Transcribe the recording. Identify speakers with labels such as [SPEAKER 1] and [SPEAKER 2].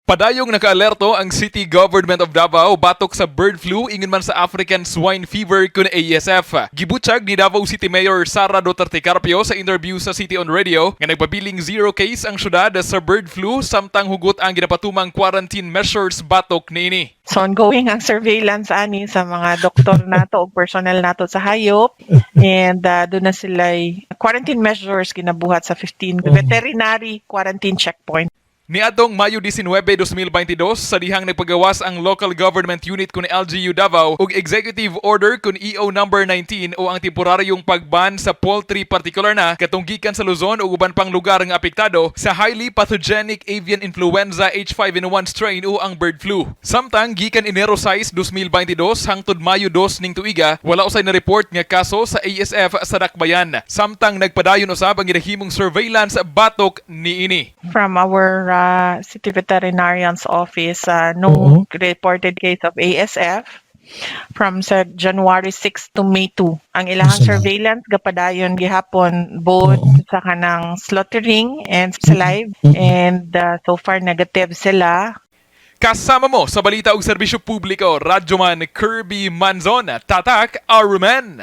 [SPEAKER 1] Padayong nakaalerto ang City Government of Davao batok sa bird flu ingon man sa African Swine Fever kun ASF. Gibutyag ni Davao City Mayor Sara Duterte Carpio sa interview sa City on Radio nga nagpabiling 0 case ang syudad sa bird flu samtang hugot ang ginapatumang quarantine measures batok niini.
[SPEAKER 2] So ongoing ang surveillance ani sa mga doktor nato o personnel nato sa hayop and doon na sila quarantine measures ginabuhat sa 15 veterinary quarantine checkpoint.
[SPEAKER 1] Niadtong Mayo 19, 2022 sa dihang nagpagawas ang Local Government Unit kun LGU Davao ug Executive Order kun EO number 19 o ang temporaryong pagban sa poultry particular na katong gikan sa Luzon ug uban pang lugar nga apektado sa highly pathogenic avian influenza H5N1 strain o ang bird flu. Samtang gikan Enero 6, 2022 hangtod Mayo 2 ning tuiga wala usay na report nga kaso sa ASF sa Dakbayan. Samtang nagpadayon usab ang ginahimong surveillance batok niini.
[SPEAKER 2] From our City Veterinarian's Office, no reported case of ASF from sa January 6 to May 2. Ang ilahang surveillance gapadayon gihapon both sa kanang slaughtering and sa live and so far negative sila.
[SPEAKER 1] Kasama mo sa balita ug serbisyo publiko, Radyoman Kirby Manzon, Tatak Arumen.